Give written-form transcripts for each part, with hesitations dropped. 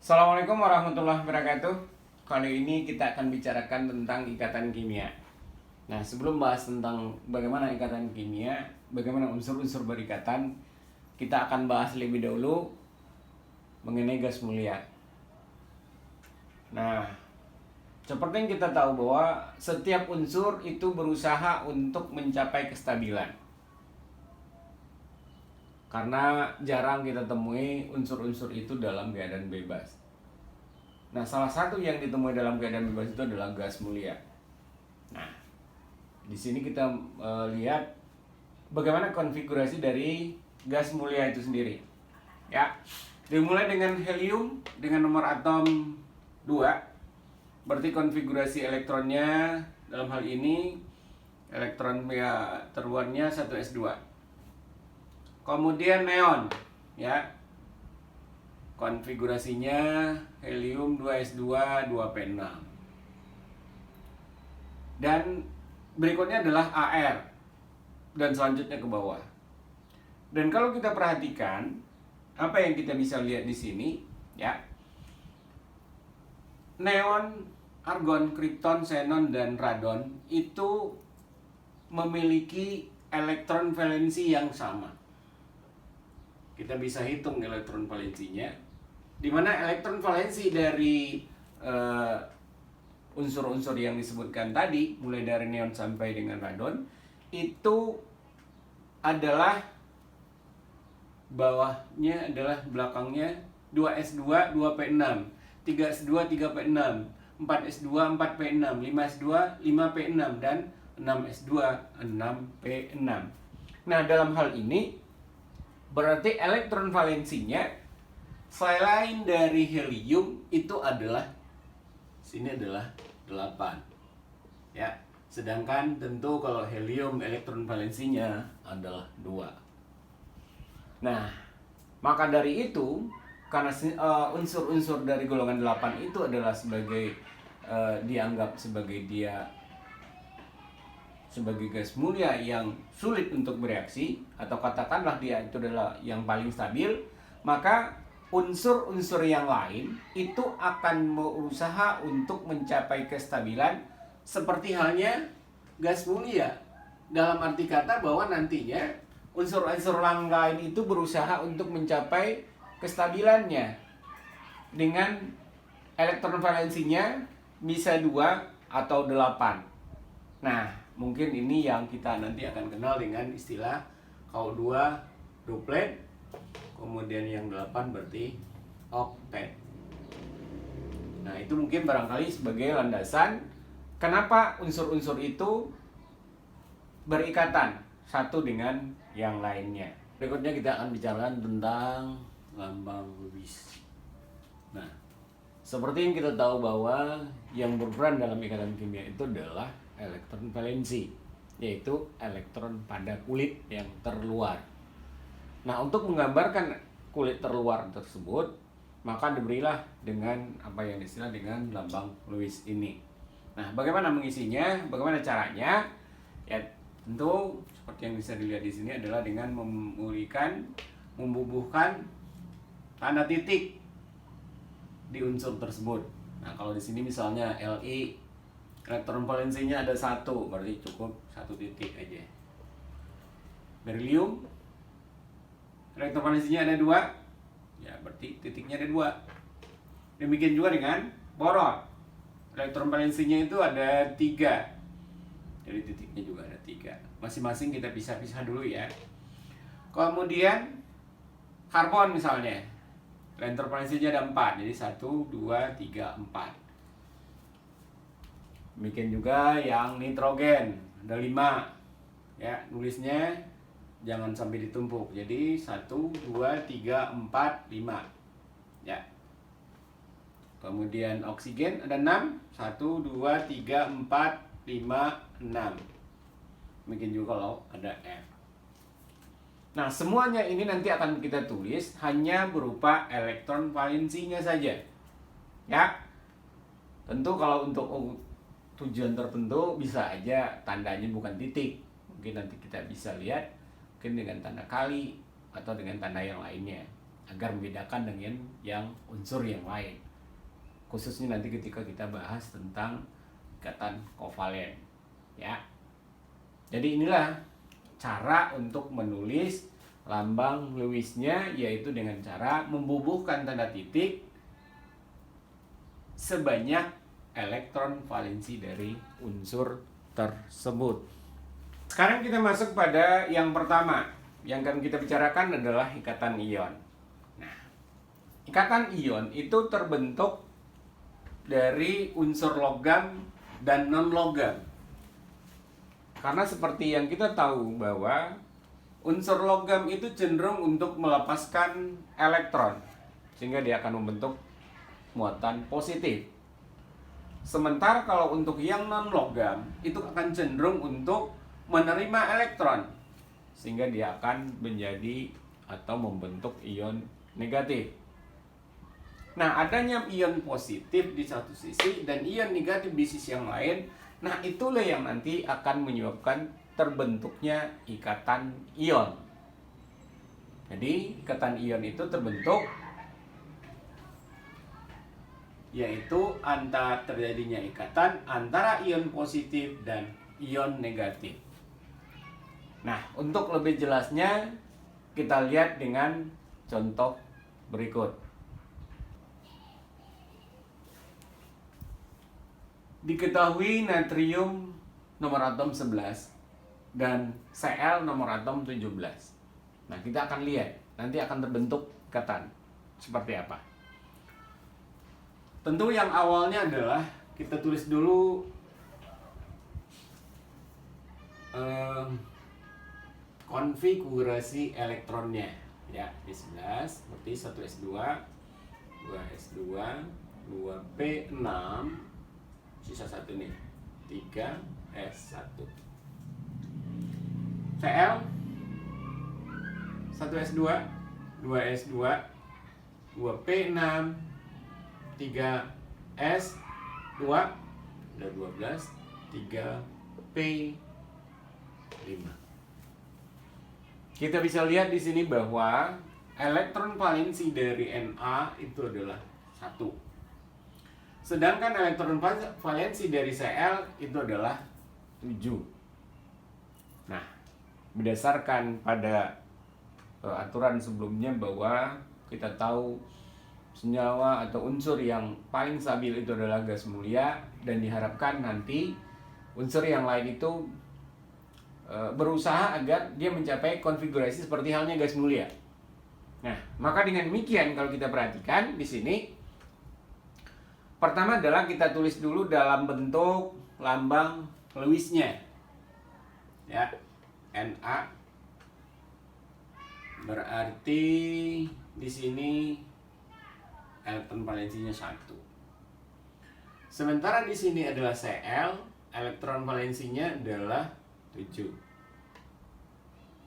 Assalamualaikum warahmatullahi wabarakatuh. Kali ini kita akan bicarakan tentang ikatan kimia. Nah, sebelum bahas tentang bagaimana ikatan kimia, bagaimana unsur-unsur berikatan, kita akan bahas lebih dahulu mengenai gas mulia. Nah, seperti yang kita tahu bahwa setiap unsur itu berusaha untuk mencapai kestabilan. Karena jarang kita temui unsur-unsur itu dalam keadaan bebas. Nah, salah satu yang ditemui dalam keadaan bebas itu adalah gas mulia. Nah, di sini kita lihat bagaimana konfigurasi dari gas mulia itu sendiri. Ya, dimulai dengan helium dengan nomor atom 2. Berarti konfigurasi elektronnya dalam hal ini elektron terluarnya 1s2. Kemudian neon, ya. Konfigurasinya helium 2s2 2p6. Dan berikutnya adalah AR dan selanjutnya ke bawah. Dan kalau kita perhatikan apa yang kita bisa lihat di sini, ya. Neon, argon, krypton, xenon dan radon itu memiliki elektron valensi yang sama. Kita bisa hitung elektron valensinya, di mana elektron valensi dari unsur-unsur yang disebutkan tadi, mulai dari neon sampai dengan radon, itu adalah bawahnya adalah belakangnya 2s2 2p6, 3s2 3p6, 4s2 4p6, 5s2 5p6 dan 6s2 6p6. Nah, dalam hal ini berarti elektron valensinya selain dari helium itu adalah sini adalah 8. Ya. Sedangkan tentu kalau helium elektron valensinya adalah 2. Nah, maka dari itu karena unsur-unsur dari golongan 8 itu adalah sebagai dianggap sebagai gas mulia yang sulit untuk bereaksi, atau katakanlah dia itu adalah yang paling stabil, maka unsur-unsur yang lain itu akan berusaha untuk mencapai kestabilan seperti halnya gas mulia. Dalam arti kata bahwa nantinya unsur-unsur lain itu berusaha untuk mencapai kestabilannya dengan elektron valensinya bisa 2 atau 8. Nah, mungkin ini yang kita nanti akan kenal dengan istilah K2 duplet, kemudian yang 8 berarti oktet. Nah, itu mungkin barangkali sebagai landasan kenapa unsur-unsur itu berikatan satu dengan yang lainnya. Berikutnya kita akan bicarakan tentang lambang Lewis. Nah, seperti yang kita tahu bahwa yang berperan dalam ikatan kimia itu adalah elektron valensi, yaitu elektron pada kulit yang terluar. Nah, untuk menggambarkan kulit terluar tersebut, maka diberilah dengan apa yang disebut dengan lambang Lewis ini. Nah, bagaimana mengisinya? Bagaimana caranya? Ya, tentu seperti yang bisa dilihat di sini adalah dengan membubuhkan tanda titik di unsur tersebut. Nah, kalau di sini misalnya Li, elektron valensinya ada 1, berarti cukup 1 titik aja. Berilium, elektron valensinya ada 2, ya berarti titiknya ada 2. Demikian juga dengan boron, elektron valensinya itu ada 3, jadi titiknya juga ada 3. Masing-masing kita pisah-pisah dulu ya. Kemudian karbon misalnya, elektron valensinya ada 4, jadi 1, 2, 3, 4. Demikian juga yang nitrogen ada 5. Ya, nulisnya jangan sampai ditumpuk. Jadi 1, 2, 3, 4, 5. Ya. Kemudian oksigen ada 6. 1, 2, 3, 4, 5, 6. Demikian juga kalau ada F. Nah, semuanya ini nanti akan kita tulis hanya berupa elektron valensinya saja. Ya. Tentu kalau untuk tujuan tertentu bisa aja tandanya bukan titik. Mungkin nanti kita bisa lihat mungkin dengan tanda kali atau dengan tanda yang lainnya. agar membedakan dengan yang unsur yang lain. Khususnya nanti ketika kita bahas tentang ikatan kovalen, ya. Jadi inilah cara untuk menulis lambang Lewis-nya, yaitu dengan cara membubuhkan tanda titik sebanyak elektron valensi dari unsur tersebut. Sekarang kita masuk pada yang pertama. Yang akan kita bicarakan adalah ikatan ion. Nah, ikatan ion itu terbentuk dari unsur logam dan non-logam. Karena seperti yang kita tahu bahwa unsur logam itu cenderung untuk melepaskan elektron, sehingga dia akan membentuk muatan positif. Sementara kalau untuk yang non-logam itu akan cenderung untuk menerima elektron, sehingga dia akan menjadi atau membentuk ion negatif. Nah, adanya ion positif di satu sisi dan ion negatif di sisi yang lain, nah itulah yang nanti akan menyebabkan terbentuknya ikatan ion. Jadi, ikatan ion itu terbentuk yaitu terjadinya ikatan antara ion positif dan ion negatif. Nah, untuk lebih jelasnya kita lihat dengan contoh berikut. Diketahui natrium nomor atom 11 dan Cl nomor atom 17. Nah, kita akan lihat nanti akan terbentuk ikatan seperti apa. Tentu yang awalnya adalah kita tulis dulu konfigurasi elektronnya, ya. Di 11 seperti 1s2, 2s2, 2p6, sisa 1 nih, 3s1. Cl 1s2, 2s2, 2p6, 3s2, udah 12, 3p5. Kita bisa lihat di sini bahwa elektron valensi dari Na itu adalah 1. Sedangkan elektron valensi dari Cl itu adalah 7. Nah, berdasarkan pada aturan sebelumnya bahwa kita tahu senyawa atau unsur yang paling stabil itu adalah gas mulia, dan diharapkan nanti unsur yang lain itu berusaha agar dia mencapai konfigurasi seperti halnya gas mulia. Nah, maka dengan demikian kalau kita perhatikan di sini, pertama adalah kita tulis dulu dalam bentuk lambang Lewis-nya, ya. Na berarti di sini elektron valensinya 1. Sementara di sini adalah Cl, elektron valensinya adalah 7.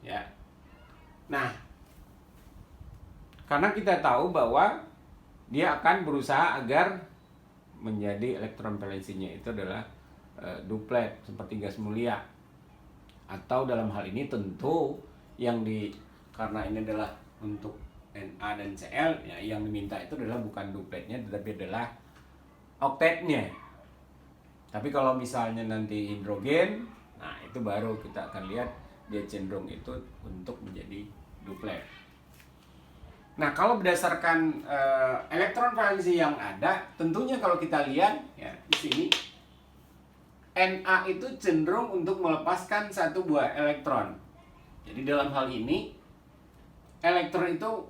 Ya. Nah, karena kita tahu bahwa dia akan berusaha agar menjadi elektron valensinya itu adalah duplet seperti gas mulia. Atau dalam hal ini tentu karena ini adalah untuk Na dan Cl, ya, yang diminta itu adalah bukan dupletnya tetapi adalah oktetnya. Tapi kalau misalnya nanti hidrogen, nah itu baru kita akan lihat dia cenderung itu untuk menjadi duplet. Nah, kalau berdasarkan elektron valensi yang ada, tentunya kalau kita lihat ya di sini Na itu cenderung untuk melepaskan satu buah elektron. Jadi dalam hal ini elektron itu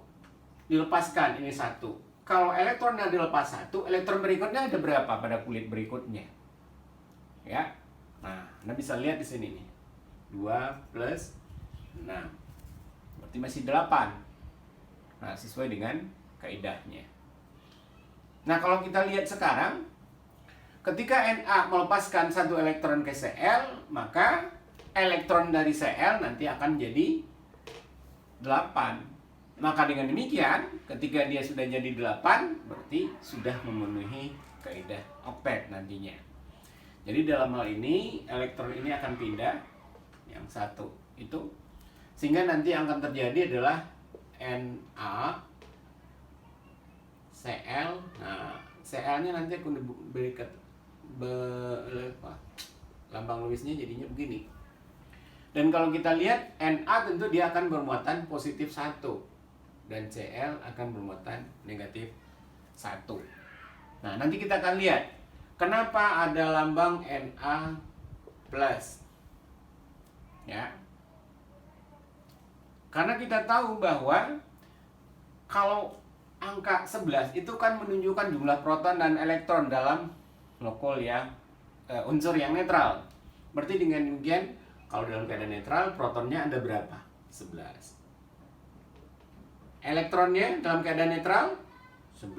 dilepaskan, ini 1. Kalau elektron yang dilepas 1, elektron berikutnya ada berapa pada kulit berikutnya? Ya. Nah, Anda bisa lihat di sini nih. 2 plus 6. Berarti masih 8. Nah, sesuai dengan kaidahnya. Nah, kalau kita lihat sekarang, ketika Na melepaskan satu elektron ke Cl, maka elektron dari Cl nanti akan jadi 8. Maka dengan demikian, ketika dia sudah jadi 8, berarti sudah memenuhi kaidah oktet nantinya. Jadi dalam hal ini, elektron ini akan pindah yang 1 itu, sehingga nanti yang akan terjadi adalah Na Cl. Nah, Cl-nya nanti aku beri lambang Lewisnya jadinya begini. Dan kalau kita lihat Na tentu dia akan bermuatan positif 1 dan Cl akan bermuatan negatif 1. Nah, nanti kita akan lihat kenapa ada lambang Na plus. Ya. Karena kita tahu bahwa kalau angka 11 itu kan menunjukkan jumlah proton dan elektron dalam molekul yang unsur yang netral. Berarti dengan demikian kalau dalam keadaan netral protonnya ada berapa? 11. Elektronnya dalam keadaan netral 11.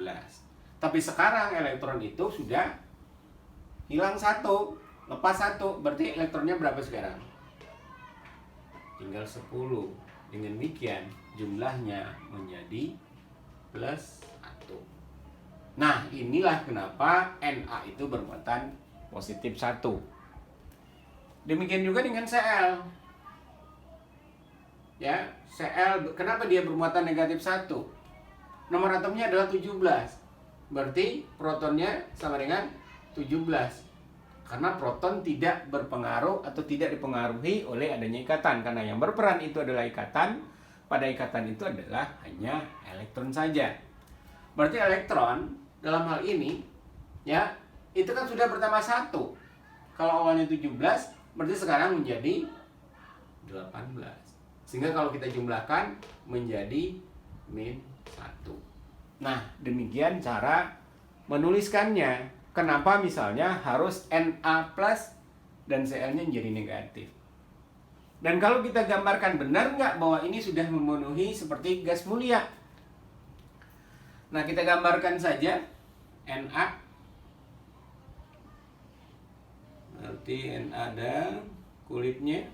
Tapi sekarang elektron itu sudah hilang 1, lepas 1. Berarti elektronnya berapa sekarang? Tinggal 10. Dengan demikian jumlahnya menjadi plus 1. Nah, inilah kenapa Na itu bermuatan positif 1. Demikian juga dengan Cl. Ya, Cl kenapa dia bermuatan negatif 1? Nomor atomnya adalah 17. Berarti protonnya sama dengan 17. Karena proton tidak berpengaruh atau tidak dipengaruhi oleh adanya ikatan. Karena yang berperan itu adalah ikatan. Pada ikatan itu adalah hanya elektron saja. Berarti elektron dalam hal ini ya, itu kan sudah bertambah 1. Kalau awalnya 17, berarti sekarang menjadi 18. Sehingga kalau kita jumlahkan menjadi min 1. Nah, demikian cara menuliskannya. Kenapa misalnya harus Na plus dan Cl-nya menjadi negatif. Dan kalau kita gambarkan benar nggak bahwa ini sudah memenuhi seperti gas mulia. Nah, kita gambarkan saja Na. Berarti Na ada kulitnya.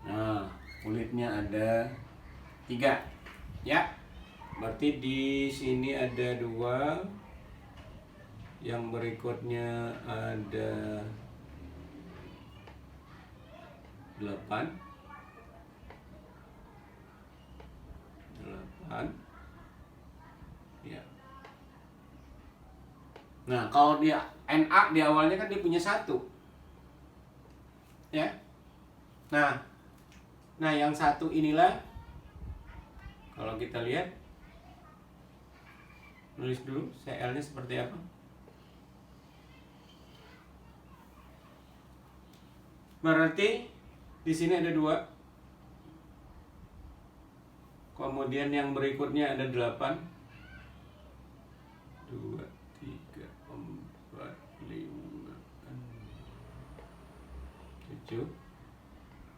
Nah, kulitnya ada 3. Ya. Berarti di sini ada 2. Yang berikutnya ada 8. Ya. Nah, kalau dia Na di awalnya kan dia punya 1. Ya. Nah, yang 1 inilah kalau kita lihat, nulis dulu Cl-nya seperti apa. Berarti di sini ada 2. Kemudian yang berikutnya ada 8. 2, 3, 4, 5, 6, 7,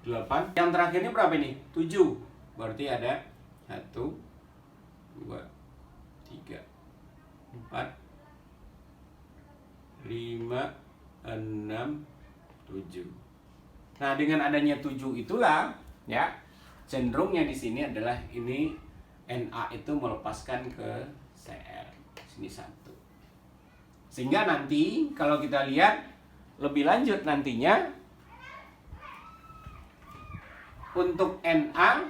8. Yang terakhirnya berapa ini? 7. Berarti ada 1, 2, 3, 4, 5, 6, 7. Nah, dengan adanya 7 itulah ya, cenderungnya di sini adalah ini Na itu melepaskan ke Cl. Sini 1. Sehingga nanti kalau kita lihat lebih lanjut nantinya untuk Na,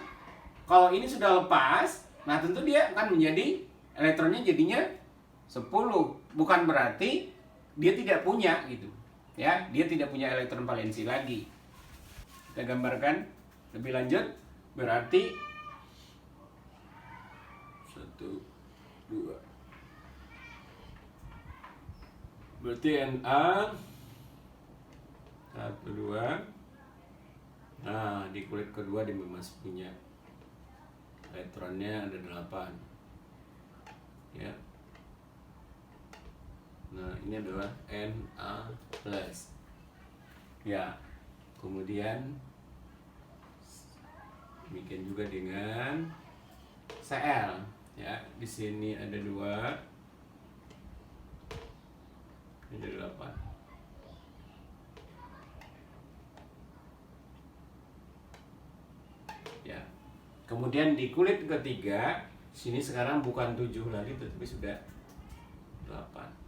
kalau ini sudah lepas, nah tentu dia akan menjadi elektronnya jadinya 10. Bukan berarti dia tidak punya gitu. Ya, dia tidak punya elektron valensi lagi. Kita gambarkan lebih lanjut. Berarti 1, 2. Berarti Na 1, 2. Nah, di kulit kedua dia masih punya elektronnya ada 8. Ya. Nah, ini adalah Na plus. Ya. Kemudian demikian juga dengan Cl. Ya, di sini ada 2. Ini ada 8. Ya. Kemudian di kulit ketiga, sini sekarang bukan 7 lagi tetapi sudah 8.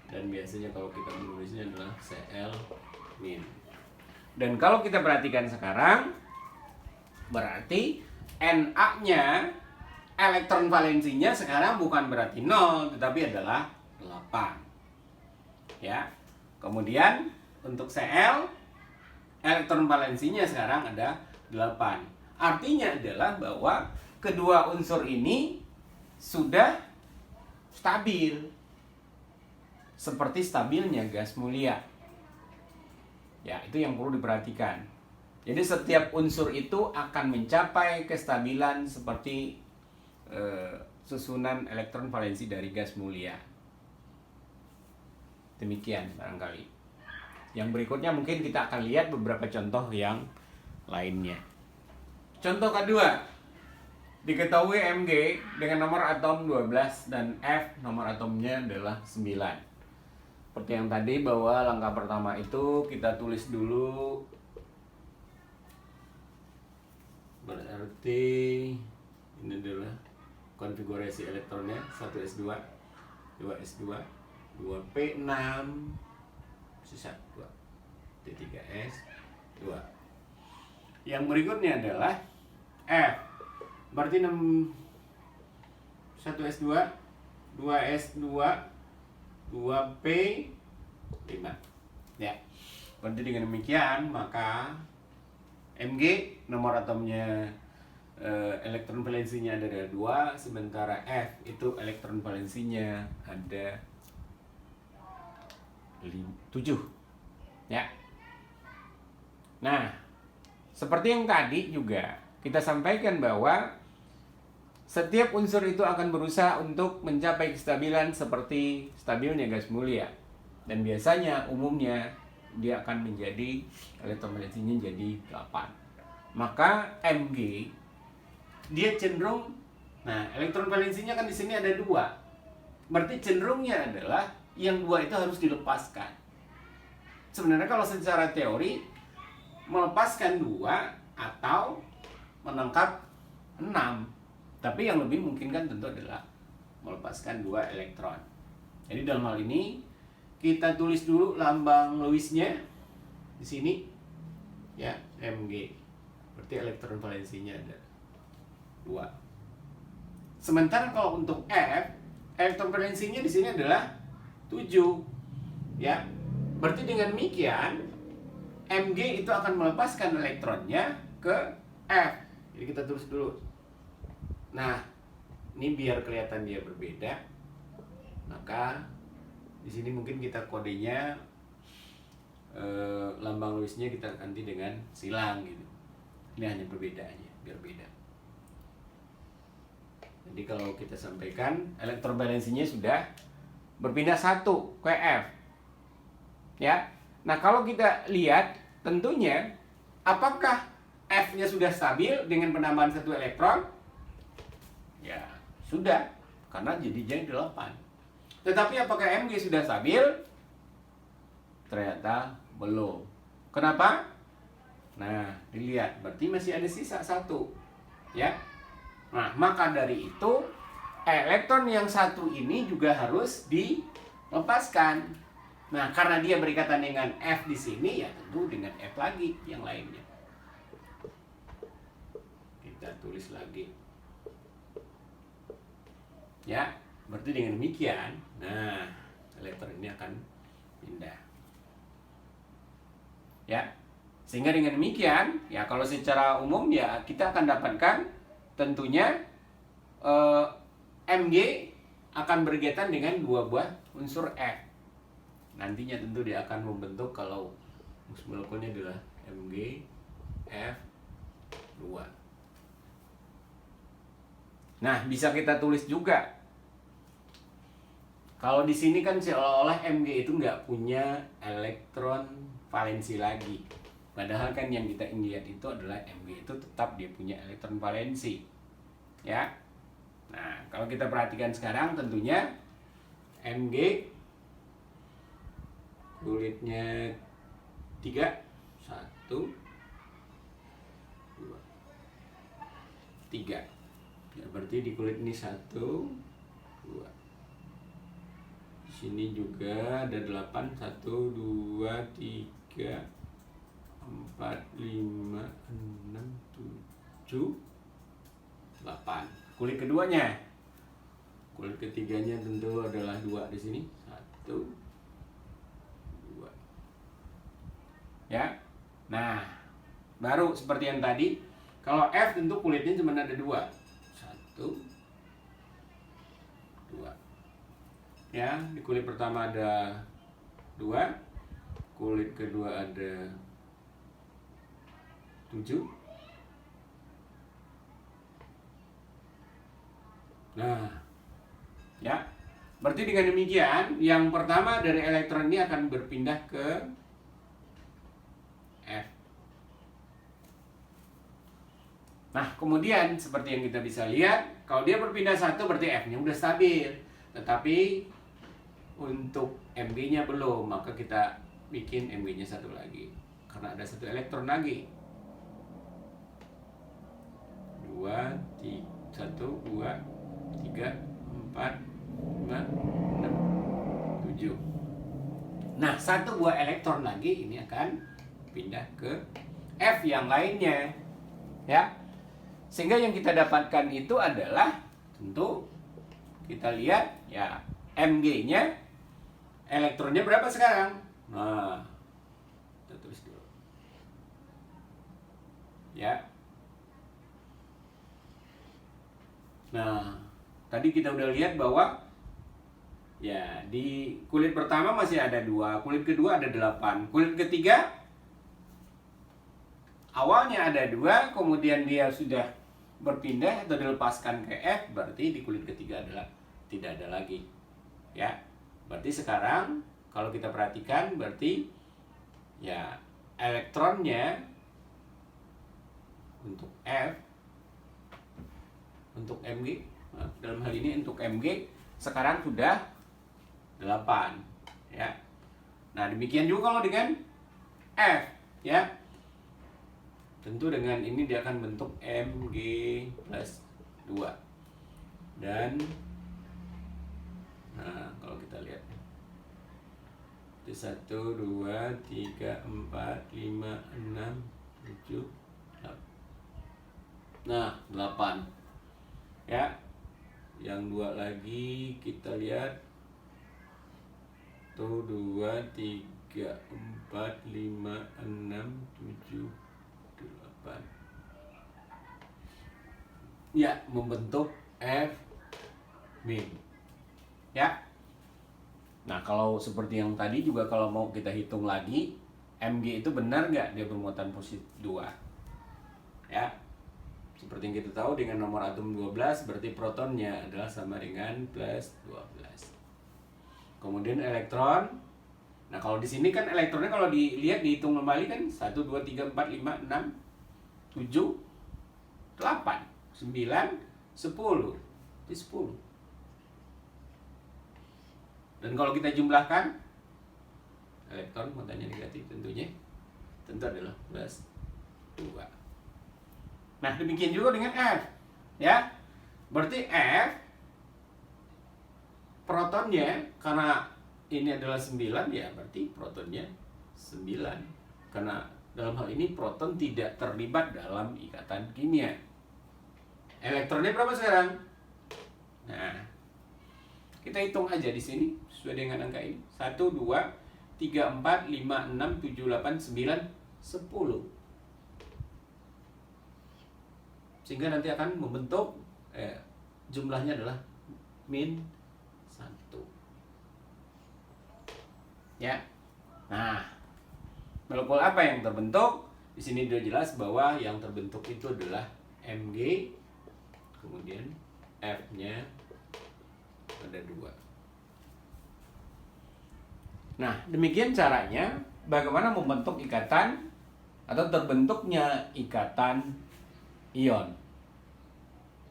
Dan biasanya kalau kita menulisnya adalah Cl min. Dan kalau kita perhatikan sekarang, berarti Na-nya, elektron valensinya sekarang bukan berarti 0, tetapi adalah 8. Ya. Kemudian untuk Cl, elektron valensinya sekarang ada 8. Artinya adalah bahwa kedua unsur ini sudah stabil. Seperti stabilnya gas mulia. Ya, itu yang perlu diperhatikan. Jadi setiap unsur itu akan mencapai kestabilan seperti susunan elektron valensi dari gas mulia. Demikian barangkali. Yang berikutnya mungkin kita akan lihat beberapa contoh yang lainnya. Contoh kedua, diketahui Mg dengan nomor atom 12 dan F nomor atomnya adalah 9. Seperti yang tadi bahwa langkah pertama itu kita tulis dulu. Berarti ini adalah konfigurasi elektronnya 1s2, 2s2, 2p6, sisa 2, T3s, 2. Yang berikutnya adalah F. Berarti 1s2, 2s2, 2p5. Ya. Berarti dengan demikian maka Mg nomor atomnya elektron valensinya ada 2, sementara F itu elektron valensinya ada 7. Ya. Nah, seperti yang tadi juga kita sampaikan bahwa setiap unsur itu akan berusaha untuk mencapai kestabilan seperti stabilnya gas mulia. Dan biasanya umumnya dia akan menjadi elektron valensinya jadi 8. Maka Mg dia cenderung, nah elektron valensinya kan di sini ada 2. Berarti cenderungnya adalah yang 2 itu harus dilepaskan. Sebenarnya kalau secara teori melepaskan 2 atau menangkap 6. Tapi yang lebih mungkin kan tentu adalah melepaskan 2 elektron. Jadi dalam hal ini kita tulis dulu lambang Lewisnya di sini, ya, Mg. Berarti elektron valensinya ada 2. Sementara kalau untuk F, elektron valensinya di sini adalah 7, ya. Berarti dengan demikian Mg itu akan melepaskan elektronnya ke F. Jadi kita tulis dulu. Nah, ini biar kelihatan dia berbeda, maka di sini mungkin kita kodenya lambang Lewisnya kita ganti dengan silang gitu. Ini hanya perbedaannya, biar beda. Jadi kalau kita sampaikan elektron valensinya sudah berpindah 1 ke F. Ya. Nah, kalau kita lihat tentunya apakah F-nya sudah stabil dengan penambahan 1 elektron? Ya, sudah, karena jadi 8. Tetapi apakah Mg sudah stabil? Ternyata belum. Kenapa? Nah, dilihat, berarti masih ada sisa 1. Ya. Nah, maka dari itu elektron yang 1 ini juga harus dilepaskan. Nah, karena dia berikatan dengan F di sini, ya tentu dengan F lagi yang lainnya. Kita tulis lagi. Ya, berarti dengan demikian, nah, elektron ini akan pindah. Ya, sehingga dengan demikian, ya kalau secara umum ya kita akan dapatkan tentunya Mg akan berkaitan dengan 2 buah unsur F. Nantinya tentu dia akan membentuk kalau molekulnya adalah Mg F2. Nah, bisa kita tulis juga. Kalau di sini kan seolah-olah Mg itu nggak punya elektron valensi lagi. Padahal kan yang kita ingin lihat itu adalah Mg itu tetap dia punya elektron valensi. Ya. Nah, kalau kita perhatikan sekarang tentunya Mg kulitnya 3, 1, 2, 3. Ya, berarti di kulit ini 1, 2. Di sini juga ada 8, 1, 2, 3, 4, 5, 6, 7, 8. Kulit keduanya. Kulit ketiganya tentu adalah 2 di sini. 1, 2. Ya. Nah, baru seperti yang tadi, kalau F tentu kulitnya cuma ada 2. 1, 2. Ya, di kulit pertama ada 2, kulit kedua ada 7. Nah, ya. Berarti dengan demikian, yang pertama dari elektron ini akan berpindah ke F. Nah, kemudian seperti yang kita bisa lihat, kalau dia berpindah 1 berarti F-nya udah stabil. Tetapi untuk Mg-nya belum, maka kita bikin Mg-nya 1 lagi. Karena ada 1 elektron lagi. 2, 1, 2, 3, 4, 5, 6, 7. Nah, 1 buah elektron lagi ini akan pindah ke F yang lainnya. Ya. Sehingga yang kita dapatkan itu adalah tentu kita lihat ya Mg-nya elektronnya berapa sekarang? Nah, kita tulis dulu. Ya. Nah, tadi kita udah lihat bahwa ya di kulit pertama masih ada 2, kulit kedua ada 8, kulit ketiga awalnya ada 2, kemudian dia sudah berpindah atau dilepaskan ke F, berarti di kulit ketiga adalah tidak ada lagi. Ya. Berarti sekarang kalau kita perhatikan berarti ya elektronnya untuk F, untuk Mg, dalam hal ini untuk Mg sekarang sudah 8, ya. Nah, demikian juga kalau dengan F, ya. Tentu dengan ini dia akan bentuk Mg plus 2. Dan nah, kalau kita lihat itu 1, 2, 3, 4, 5, 6, 7, 8. Nah, 8. Ya. Yang 2 lagi kita lihat tuh 2, 3, 4, 5, 6, 7, 8. Ya, membentuk F min. Ya. Nah, kalau seperti yang tadi juga kalau mau kita hitung lagi, Mg itu benar nggak dia bermuatan positif 2? Ya. Seperti yang kita tahu dengan nomor atom 12 berarti protonnya adalah sama dengan plus 12. Kemudian elektron. Nah, kalau di sini kan elektronnya kalau dilihat dihitung kembali kan 1, 2, 3, 4, 5, 6, 7, 8, 9, 10. Itu 10. Dan kalau kita jumlahkan elektron muatannya negatif tentunya tentu adalah plus 2. Nah, demikian juga dengan F. Ya. Berarti F protonnya karena ini adalah 9 ya, berarti protonnya 9. Karena dalam hal ini proton tidak terlibat dalam ikatan kimia. Elektronnya berapa sekarang? Nah, kita hitung aja di sini sesuai dengan angka ini. 1, 2, 3, 4, 5, 6, 7, 8, 9, 10. Sehingga nanti akan membentuk jumlahnya adalah min 1. Ya. Nah, molekul apa yang terbentuk? Di sini sudah jelas bahwa yang terbentuk itu adalah Mg, kemudian F-nya ada 2. Nah, demikian caranya bagaimana membentuk ikatan atau terbentuknya ikatan ion.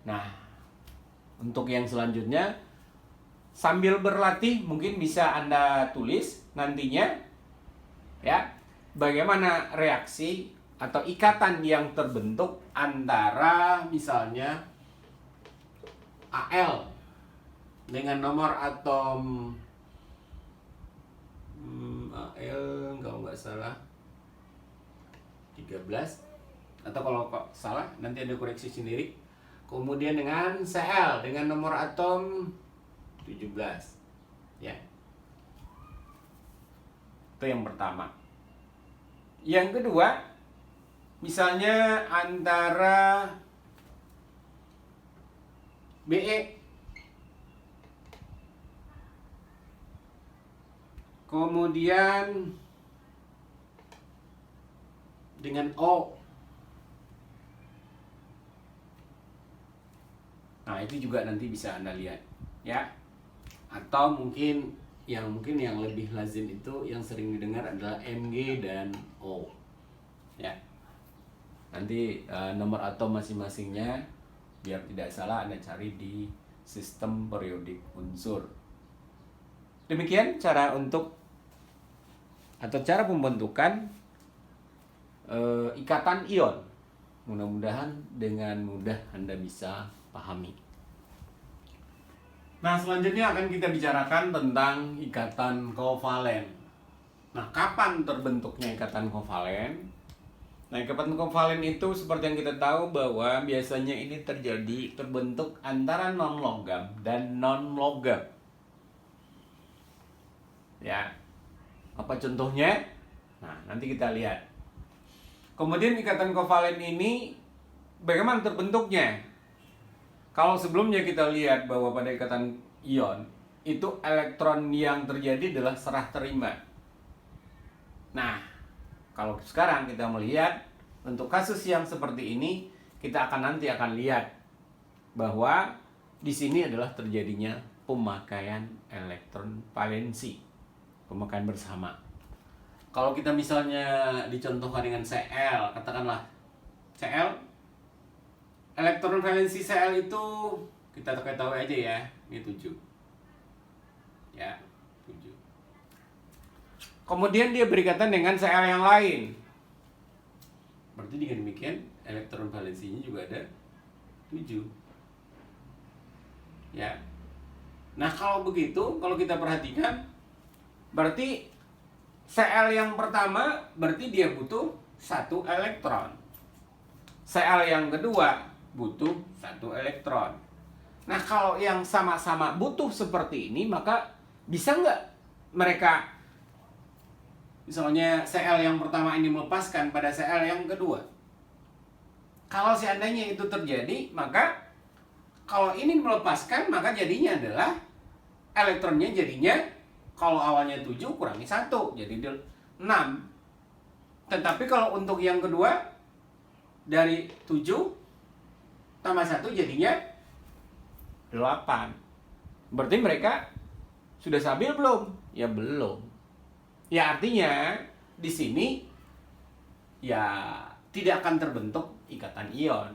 Nah, untuk yang selanjutnya sambil berlatih mungkin bisa Anda tulis nantinya ya, bagaimana reaksi atau ikatan yang terbentuk antara misalnya Al dengan nomor atom Al kalau nggak salah 13, atau kalau kok salah nanti ada koreksi sendiri. kemudian dengan Cl dengan nomor atom 17. Ya. Itu yang pertama. Yang kedua, misalnya antara Be kemudian dengan O. Nah, itu juga nanti bisa Anda lihat, ya. Atau mungkin yang lebih lazim itu yang sering didengar adalah Mg dan O. Ya. Nanti nomor atom masing-masingnya biar tidak salah Anda cari di sistem periodik unsur. Demikian cara cara pembentukan ikatan ion. Mudah-mudahan dengan mudah Anda bisa pahami. Nah, selanjutnya akan kita bicarakan tentang ikatan kovalen. Nah, kapan terbentuknya ikatan kovalen? Nah, ikatan kovalen itu seperti yang kita tahu bahwa biasanya ini terbentuk antara non-logam dan non-logam. Ya. Apa contohnya? Nah, nanti kita lihat. Kemudian ikatan kovalen ini bagaimana terbentuknya? Kalau sebelumnya kita lihat bahwa pada ikatan ion itu elektron yang terjadi adalah serah terima. Nah, kalau sekarang kita melihat untuk kasus yang seperti ini, kita nanti akan lihat bahwa di sini adalah terjadinya pemakaian elektron valensi, pemakaian bersama. Kalau kita misalnya dicontohkan dengan Cl, katakanlah Cl, elektron valensi Cl itu kita tahu aja ya, ini 7. Ya, 7. Kemudian dia berikatan dengan Cl yang lain. Berarti dengan demikian elektron valensinya juga ada 7. Ya. Nah, kalau begitu, kalau kita perhatikan berarti Cl yang pertama berarti dia butuh 1 elektron. Cl yang kedua butuh 1 elektron. Nah, kalau yang sama-sama butuh seperti ini, maka bisa nggak mereka, misalnya Cl yang pertama ini melepaskan pada Cl yang kedua? Kalau seandainya itu terjadi, maka kalau ini melepaskan, maka jadinya adalah elektronnya jadinya kalau awalnya 7 kurangi 1, jadi 6. Tetapi kalau untuk yang kedua, dari 7 tambah 1 jadinya 8. Berarti mereka sudah stabil belum? Ya belum. Ya artinya di sini ya tidak akan terbentuk ikatan ion.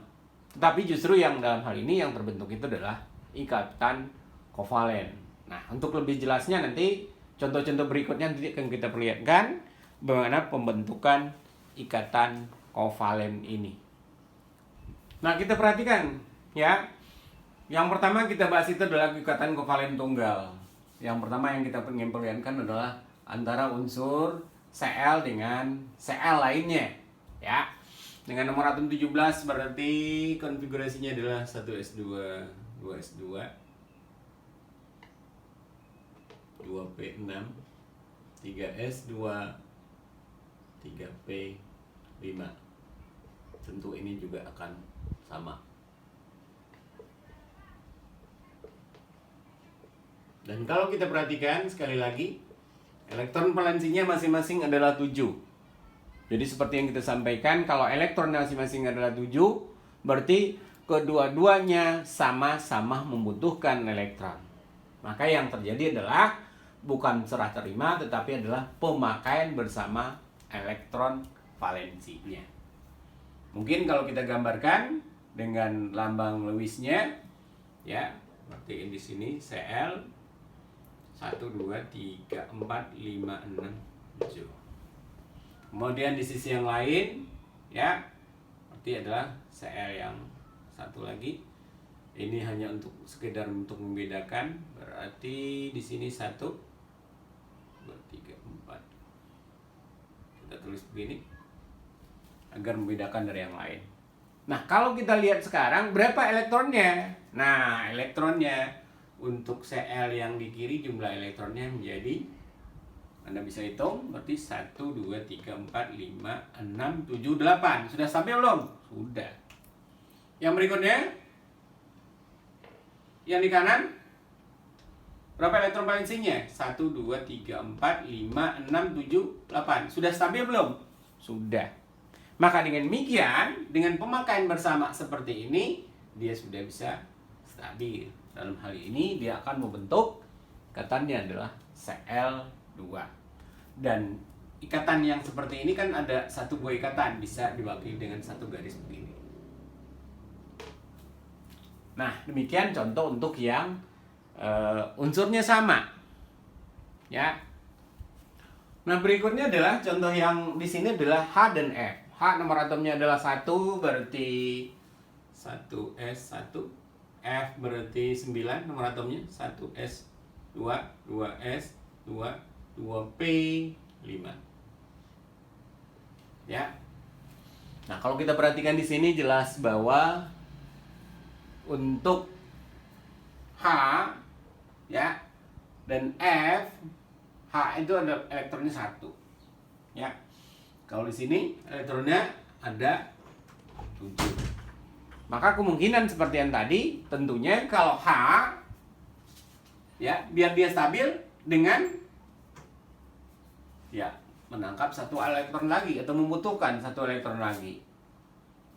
Tetapi justru yang dalam hal ini yang terbentuk itu adalah ikatan kovalen. Nah, untuk lebih jelasnya nanti contoh-contoh berikutnya nanti akan kita perlihatkan bagaimana pembentukan ikatan kovalen ini. Nah, kita perhatikan ya. Yang pertama kita bahas itu adalah ikatan kovalen tunggal. Yang pertama yang kita ingin perlihatkan adalah antara unsur Cl dengan Cl lainnya, ya. Dengan nomor atom 17 berarti konfigurasinya adalah 1s2, 2s2, 2p6, 3s2, 3p5. Tentu ini juga akan sama. Dan kalau kita perhatikan sekali lagi, elektron valensinya masing-masing adalah 7. Jadi seperti yang kita sampaikan, kalau elektron masing-masing adalah 7, berarti kedua-duanya sama-sama membutuhkan elektron. Maka yang terjadi adalah bukan serah terima, tetapi adalah pemakaian bersama elektron valensinya. Mungkin kalau kita gambarkan dengan lambang Lewis-nya, ya, berarti di sini Cl 1, 2, 3, 4, 5, 6, 7. Kemudian di sisi yang lain, ya, berarti adalah Cl yang satu lagi. Ini hanya untuk sekedar untuk membedakan. Berarti di sini 1, 2, 3, 4. Kita tulis begini agar membedakan dari yang lain. Nah, kalau kita lihat sekarang berapa elektronnya? Nah, elektronnya untuk Cl yang di kiri jumlah elektronnya menjadi, Anda bisa hitung, berarti 1, 2, 3, 4, 5, 6, 7, 8. Sudah stabil belum? Sudah. Yang berikutnya, yang di kanan, berapa elektron valensinya? 1, 2, 3, 4, 5, 6, 7, 8. Sudah stabil belum? Sudah. Maka dengan demikian, dengan pemakaian bersama seperti ini, dia sudah bisa stabil. Dalam hal ini, dia akan membentuk, ikatannya adalah Cl2. Dan ikatan yang seperti ini kan ada satu buah ikatan, bisa diwakili dengan satu garis begini. Nah, demikian contoh untuk yang unsurnya sama. Ya. Nah, berikutnya adalah contoh yang di sini adalah H dan F. H nomor atomnya adalah 1, berarti 1s1. F berarti 9 nomor atomnya, 1s2, 2s2, 2p5. Ya. Nah, kalau kita perhatikan di sini jelas bahwa untuk H ya dan F, H itu ada elektronnya 1. Ya. Kalau di sini elektronnya ada 7. Maka kemungkinan seperti yang tadi, tentunya kalau H ya, biar dia stabil dengan ya menangkap satu elektron lagi atau membutuhkan satu elektron lagi.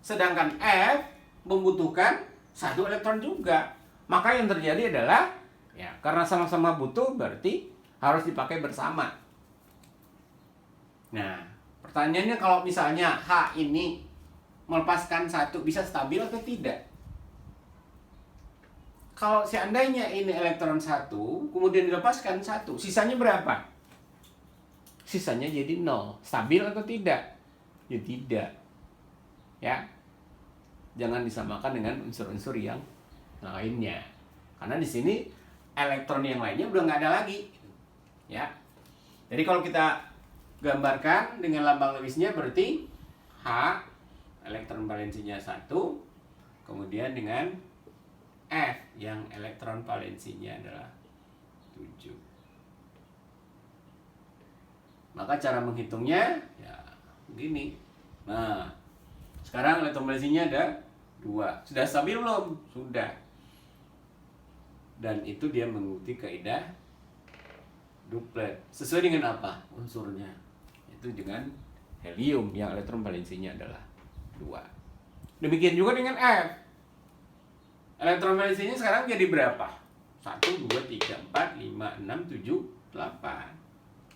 Sedangkan F membutuhkan satu elektron juga. Maka yang terjadi adalah ya, karena sama-sama butuh berarti harus dipakai bersama. Nah, pertanyaannya kalau misalnya H ini melepaskan 1, bisa stabil atau tidak? Kalau seandainya ini elektron 1, kemudian dilepaskan 1, sisanya berapa? Sisanya jadi 0. Stabil atau tidak? Ya tidak. Ya. Jangan disamakan dengan unsur-unsur yang lainnya. Karena di sini elektron yang lainnya udah nggak ada lagi. Ya. Jadi kalau kita gambarkan dengan lambang Lewisnya berarti H elektron valensinya 1, kemudian dengan F yang elektron valensinya adalah 7. Maka cara menghitungnya ya begini. Nah, sekarang elektron valensinya ada 2. Sudah stabil belum? Sudah. Dan itu dia mengikuti kaidah duplet. Sesuai dengan apa unsurnya? Itu dengan helium yang elektron valensinya adalah 2. Demikian juga dengan F. Elektron valensinya sekarang jadi berapa? 1, 2, 3, 4, 5, 6, 7, 8.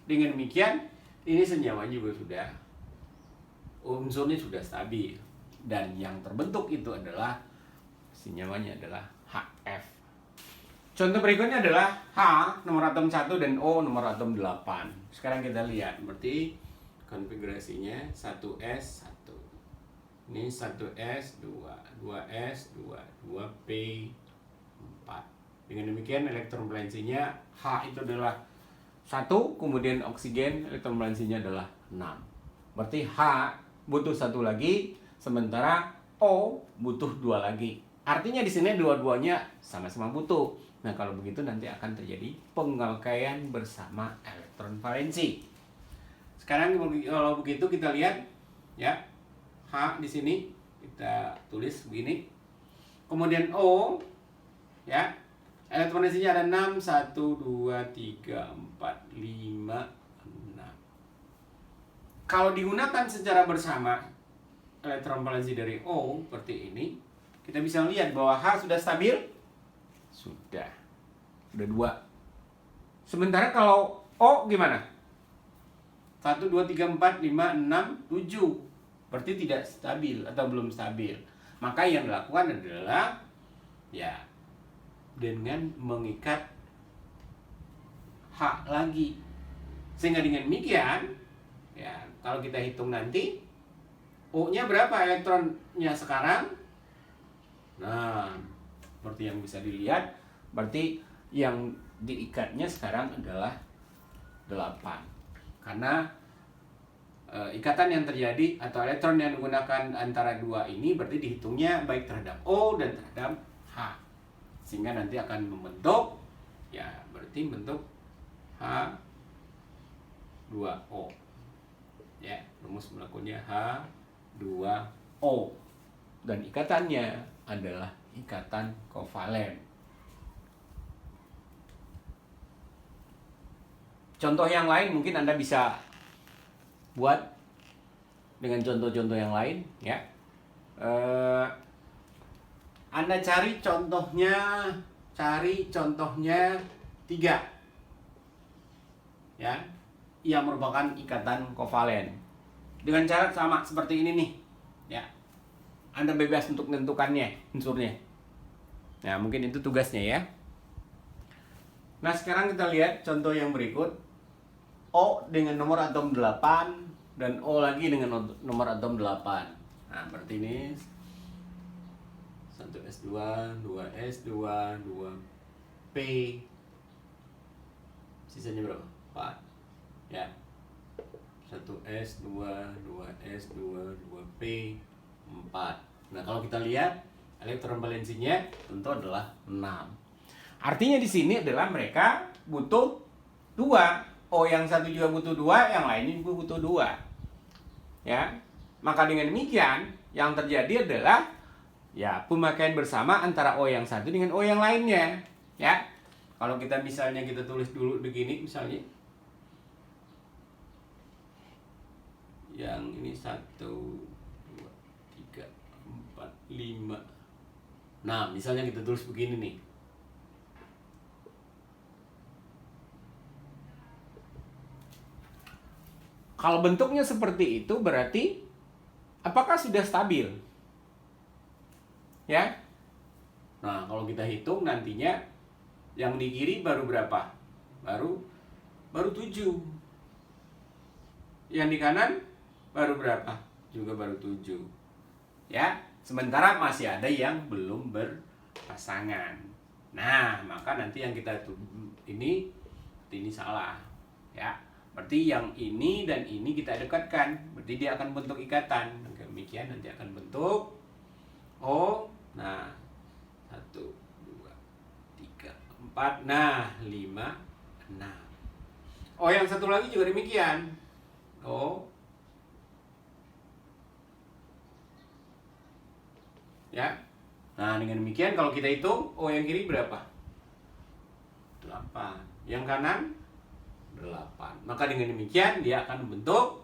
Dengan demikian, ini senyawanya juga sudah, unsurnya sudah stabil. Dan yang terbentuk itu adalah senyawanya adalah HF. Contoh berikutnya adalah H nomor atom 1 dan O nomor atom 8. Sekarang kita lihat, berarti konfigurasinya 1s 1. Ini 1s 2, 2s 2, 2p 4. Dengan demikian elektron valensinya H itu adalah 1, kemudian oksigen elektron valensinya adalah 6. Berarti H butuh 1 lagi, sementara O butuh 2 lagi. Artinya di sini dua-duanya sama-sama butuh. Nah, kalau begitu nanti akan terjadi pemakaian bersama elektron valensi. Sekarang kalau begitu kita lihat ya. H di sini kita tulis begini. Kemudian O ya. Elektron valensinya ada 6, 1, 2, 3, 4, 5, 6. Kalau digunakan secara bersama elektron valensi dari O seperti ini, kita bisa lihat bahwa H sudah stabil. Sudah 2. Sementara kalau O gimana? 1, 2, 3, 4, 5, 6, 7. Berarti tidak stabil atau belum stabil. Maka yang dilakukan adalah ya dengan mengikat H lagi. Sehingga dengan demikian ya, kalau kita hitung nanti O-nya berapa elektronnya sekarang? Nah, seperti yang bisa dilihat, berarti yang diikatnya sekarang adalah 8. Karena ikatan yang terjadi atau elektron yang digunakan antara dua ini berarti dihitungnya baik terhadap O dan terhadap H, sehingga nanti akan membentuk, ya berarti bentuk H2O, ya rumus molekulernya H2O, dan ikatannya adalah ikatan kovalen. Contoh yang lain mungkin Anda bisa buat dengan contoh-contoh yang lain, ya. Anda cari contohnya 3, ya, yang merupakan ikatan kovalen dengan cara sama seperti ini nih, ya. Anda bebas untuk menentukannya unsurnya. Nah, mungkin itu tugasnya, ya. Nah, sekarang kita lihat contoh yang berikut. O dengan nomor atom 8 dan O lagi dengan nomor atom 8. Nah, berarti ini 1s2, 2s2, 2p. Sisanya berapa? 4. Ya. 1s2, 2s2, 2p, 4. Nah, kalau kita lihat elektron valensinya tentu adalah 6. Artinya di sini adalah mereka butuh 2. O yang satu juga butuh 2, yang lainnya juga butuh 2. Ya. Maka dengan demikian yang terjadi adalah ya pemakaian bersama antara O yang satu dengan O yang lainnya, ya. Kalau kita misalnya kita tulis dulu begini misalnya. Yang ini 1 2 3 4 5. Nah, misalnya kita tulis begini nih. Kalau bentuknya seperti itu berarti apakah sudah stabil? Ya. Nah, kalau kita hitung nantinya yang di kiri baru berapa? Baru 7. Yang di kanan baru berapa? Juga baru 7. Ya, sementara masih ada yang belum berpasangan. Nah, maka nanti yang kita ini salah, ya. Berarti yang ini dan ini kita dekatkan, berarti dia akan bentuk ikatan. Demikian nanti akan bentuk O. Nah, 1 2 3 4. Nah, 5 6. O yang satu lagi juga demikian. O. Ya. Nah, dengan demikian kalau kita hitung O yang kiri berapa? 8. Yang kanan 8. Maka dengan demikian dia akan membentuk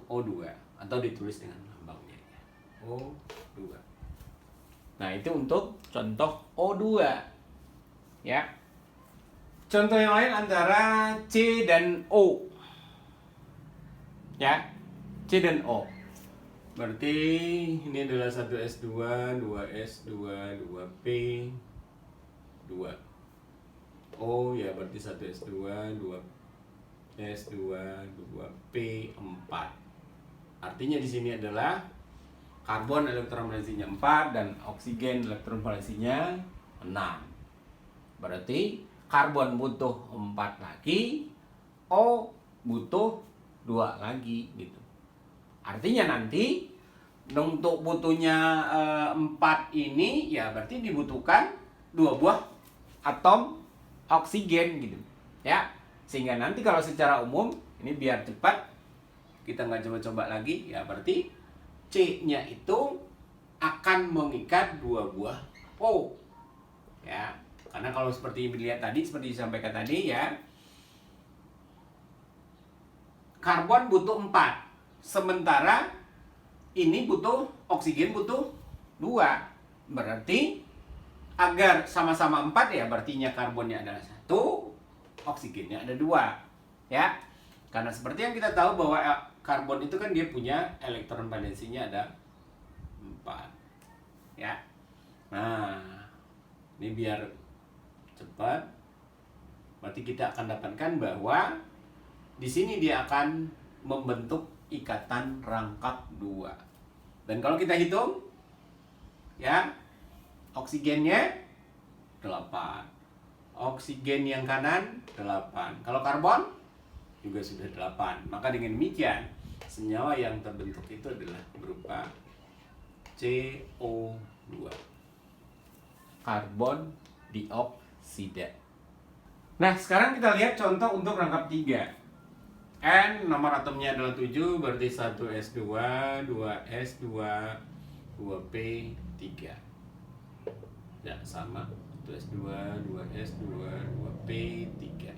O2 atau ditulis dengan lambangnya, O2. Nah, itu untuk contoh O2, ya. Contoh yang lain antara C dan O, ya. C dan O berarti ini adalah 1s2, 2s2, 2p, 2. O ya berarti 1s2, 2s2, 2p, 4. Artinya di sini adalah karbon elektron valensinya 4 dan oksigen elektron valensinya 6. Berarti karbon butuh 4 lagi, O butuh 2 lagi gitu. Artinya nanti untuk butuhnya 4 ini ya berarti dibutuhkan 2 buah atom oksigen gitu, ya. Sehingga nanti kalau secara umum ini biar cepat kita nggak coba-coba lagi, ya berarti C-nya itu akan mengikat 2 buah O, ya. Karena kalau seperti dilihat tadi, seperti disampaikan tadi, ya, karbon butuh 4, sementara ini butuh oksigen butuh 2. Berarti agar sama-sama 4 ya berartinya karbonnya adalah 1, oksigennya ada 2, ya. Karena seperti yang kita tahu bahwa karbon itu kan dia punya elektron valensinya ada 4, ya. Nah, ini biar cepat, berarti kita akan dapatkan bahwa di sini dia akan membentuk ikatan rangkap 2. Dan kalau kita hitung, ya, oksigennya 8, Oksigen yang kanan 8. Kalau karbon juga sudah 8. Maka dengan demikian senyawa yang terbentuk itu adalah berupa CO2. Karbon dioksida. Nah, sekarang kita lihat contoh untuk rangkap 3. N nomor atomnya adalah 7, berarti 1s2, 2s2, 2p3. Ya, sama. 1s2, 2s2, 2p3.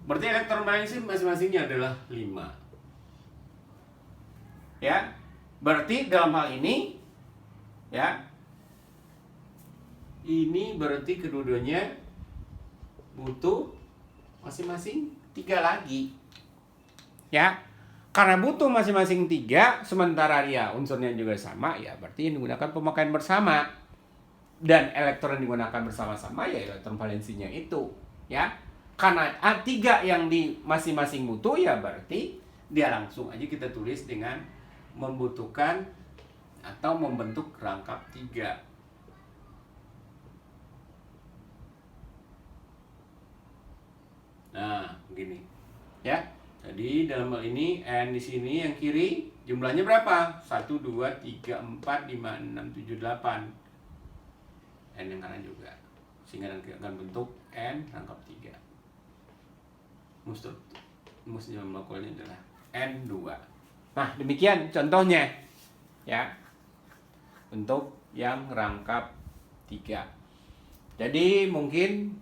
Berarti elektron valensnya masing-masingnya adalah 5. Ya. Berarti dalam hal ini ya, ini berarti kedua-duanya butuh masing-masing 3 lagi. Ya. Karena butuh masing-masing 3, sementara dia unsurnya juga sama, ya berarti yang digunakan pemakaian bersama. Dan elektron yang digunakan bersama-sama ya elektron valensinya itu, ya. Karena 3 yang di masing-masing butuh, ya berarti dia langsung aja kita tulis dengan membutuhkan atau membentuk rangkap 3. Nah, begini. Ya. Jadi dalam hal ini N di sini yang kiri jumlahnya berapa? 1 2 3 4 5 6 7 8. N yang kanan juga. Sehingga nanti akan bentuk N rangkap 3. Musnya molekulnya adalah N2. Nah, demikian contohnya ya untuk yang rangkap 3. Jadi mungkin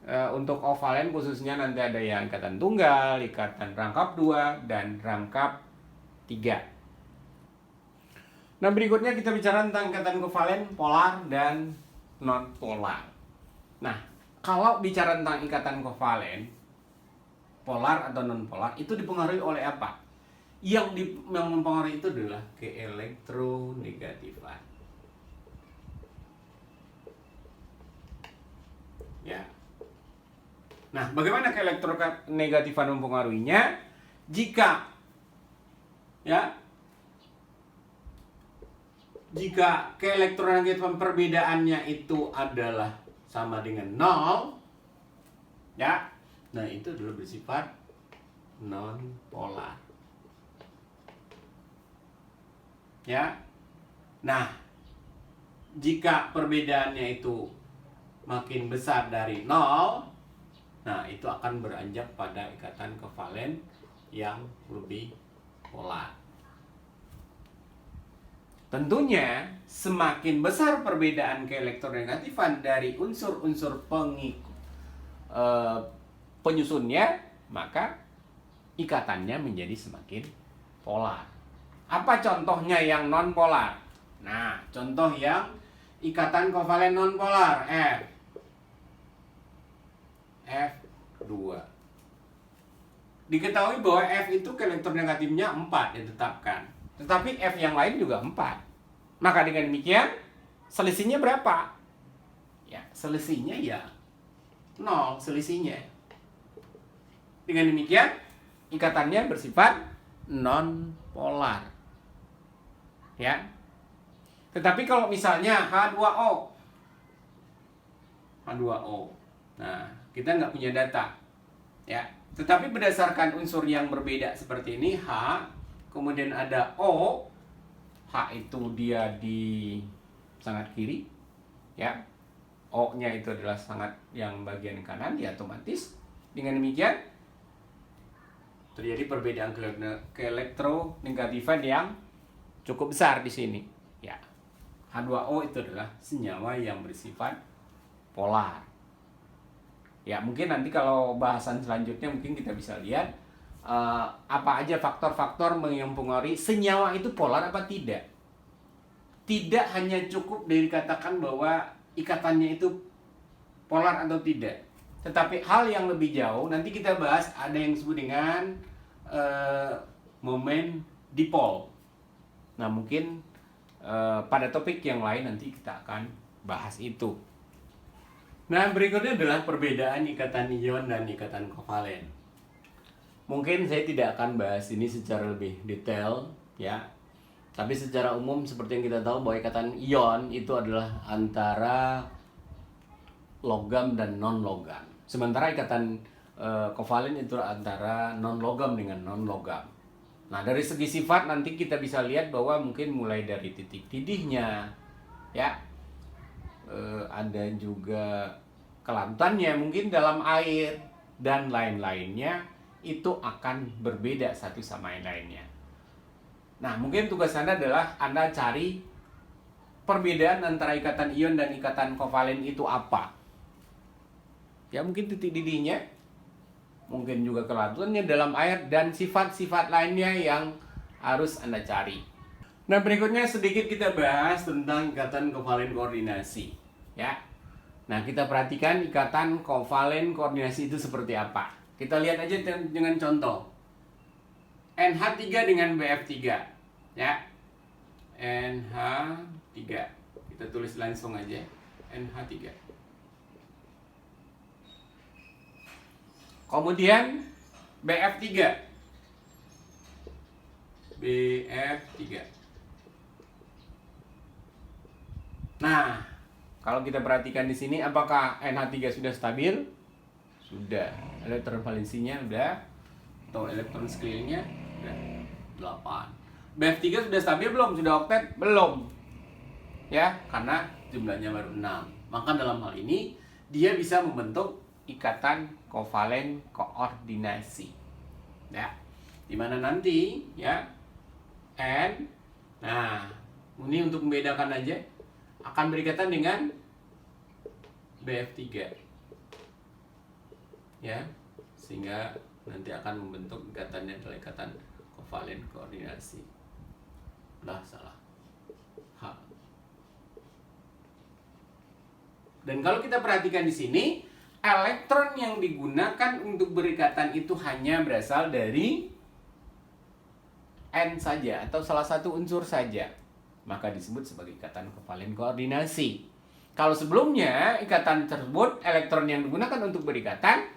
untuk kovalen khususnya nanti ada yang ikatan tunggal, ikatan rangkap 2, dan rangkap 3. Nah, berikutnya kita bicara tentang ikatan kovalen polar dan non polar. Nah, kalau bicara tentang ikatan kovalen polar atau non polar itu dipengaruhi oleh apa? Yang mempengaruhi itu adalah keelektronegatifan. Ya. Nah, bagaimana keelektronegatifan mempengaruhinya? Jika keelektronegatifan perbedaannya itu adalah sama dengan 0, ya. Nah, itu adalah bersifat non polar. Ya. Nah, jika perbedaannya itu makin besar dari 0, nah itu akan beranjak pada ikatan kovalen yang lebih polar. Tentunya semakin besar perbedaan keelektronegatifan dari unsur-unsur penyusunnya, maka ikatannya menjadi semakin polar. Apa contohnya yang non polar? Nah, contoh yang ikatan kovalen non polar F2. Diketahui bahwa F itu keelektronegatifnya 4 ditetapkan. Tetapi F yang lain juga 4. Maka dengan demikian selisihnya berapa? Ya, selisihnya ya 0 selisihnya. Dengan demikian ikatannya bersifat non polar. Ya. Tetapi kalau misalnya H2O. Nah, kita nggak punya data, ya. Tetapi berdasarkan unsur yang berbeda seperti ini, H, kemudian ada O, H itu dia di sangat kiri, ya. O-nya itu adalah sangat yang bagian kanan, ya otomatis dengan demikian terjadi perbedaan keelektronegatifan yang cukup besar di sini, ya. H2O itu adalah senyawa yang bersifat polar. Ya, mungkin nanti kalau bahasan selanjutnya mungkin kita bisa lihat apa aja faktor-faktor yang mempengaruhi senyawa itu polar apa tidak. Tidak hanya cukup dikatakan bahwa ikatannya itu polar atau tidak, tetapi hal yang lebih jauh nanti kita bahas, ada yang disebut dengan momen dipol. Nah, mungkin pada topik yang lain nanti kita akan bahas itu. Nah, berikutnya adalah perbedaan ikatan ion dan ikatan kovalen. Mungkin saya tidak akan bahas ini secara lebih detail, ya. Tapi secara umum seperti yang kita tahu bahwa ikatan ion itu adalah antara logam dan non logam. Sementara ikatan kovalen itu antara non logam dengan non logam. Nah, dari segi sifat nanti kita bisa lihat bahwa mungkin mulai dari titik didihnya, ya, ada juga kelantannya mungkin dalam air dan lain-lainnya, itu akan berbeda satu sama yang lainnya. Nah, mungkin tugas Anda adalah Anda cari perbedaan antara ikatan ion dan ikatan kovalen itu apa. Ya, mungkin titik didihnya, mungkin juga kelantunnya dalam air, dan sifat-sifat lainnya yang harus Anda cari. Nah, berikutnya sedikit kita bahas tentang ikatan kovalen koordinasi. Ya. Nah, kita perhatikan ikatan kovalen koordinasi itu seperti apa. Kita lihat aja dengan contoh. NH3 dengan BF3. Ya. NH3. Kita tulis langsung aja. NH3. Kemudian BF3. BF3. Nah, kalau kita perhatikan di sini, apakah NH3 sudah stabil? Sudah. Elektron valensinya sudah, atau elektron sekelilingnya sudah 8. BF3 sudah stabil belum? Sudah oktet? Belum. Ya, karena jumlahnya baru 6. Maka dalam hal ini dia bisa membentuk ikatan kovalen koordinasi. Ya. Dimana nanti ya N, nah, ini untuk membedakan aja, akan berikatan dengan BF3. Ya. Sehingga nanti akan membentuk ikatannya adalah ikatan kovalen koordinasi. Lah, salah. H. Dan kalau kita perhatikan di sini, elektron yang digunakan untuk berikatan itu hanya berasal dari N saja, atau salah satu unsur saja. Maka disebut sebagai ikatan kovalen koordinasi. Kalau sebelumnya ikatan tersebut, elektron yang digunakan untuk berikatan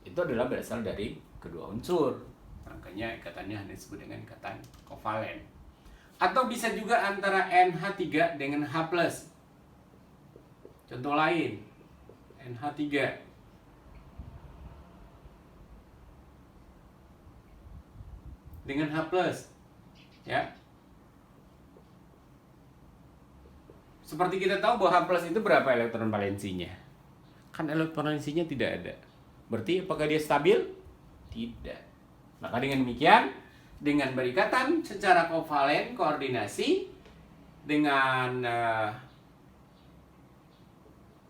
itu adalah berasal dari kedua unsur. Makanya ikatannya hanya disebut dengan ikatan kovalen. Atau bisa juga antara NH3 dengan H+. Contoh lain, NH3 dengan H+, ya. Seperti kita tahu bahwa H+ itu berapa elektron valensinya? Kan elektron valensinya tidak ada. Berarti apakah dia stabil? Tidak. Maka dengan demikian, dengan berikatan secara kovalen koordinasi dengan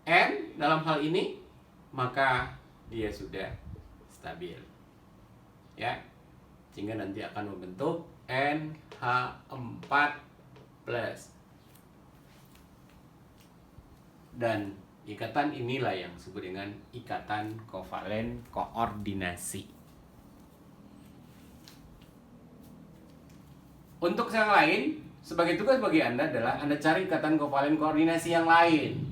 N dalam hal ini, maka dia sudah stabil. Ya. Sehingga nanti akan membentuk NH4+. Dan ikatan inilah yang disebut dengan ikatan kovalen koordinasi. Untuk yang lain, sebagai tugas bagi Anda adalah Anda cari ikatan kovalen koordinasi yang lain.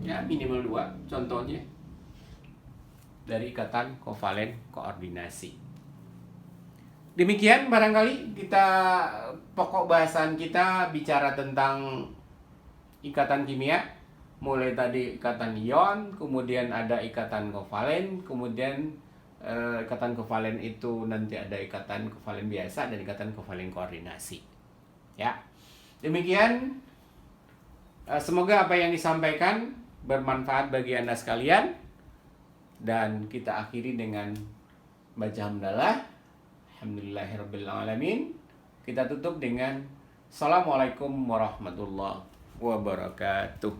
Ya, minimal 2 contohnya dari ikatan kovalen koordinasi. Demikian barangkali kita pokok bahasan kita bicara tentang ikatan kimia, mulai tadi ikatan ion, kemudian ada ikatan kovalen, kemudian ikatan kovalen itu nanti ada ikatan kovalen biasa dan ikatan kovalen koordinasi. Ya, demikian. Semoga apa yang disampaikan bermanfaat bagi Anda sekalian, dan kita akhiri dengan baca hamdalah. Alhamdulillahirabbil alamin. Kita tutup dengan Assalamualaikum warahmatullahi wabarakatuh.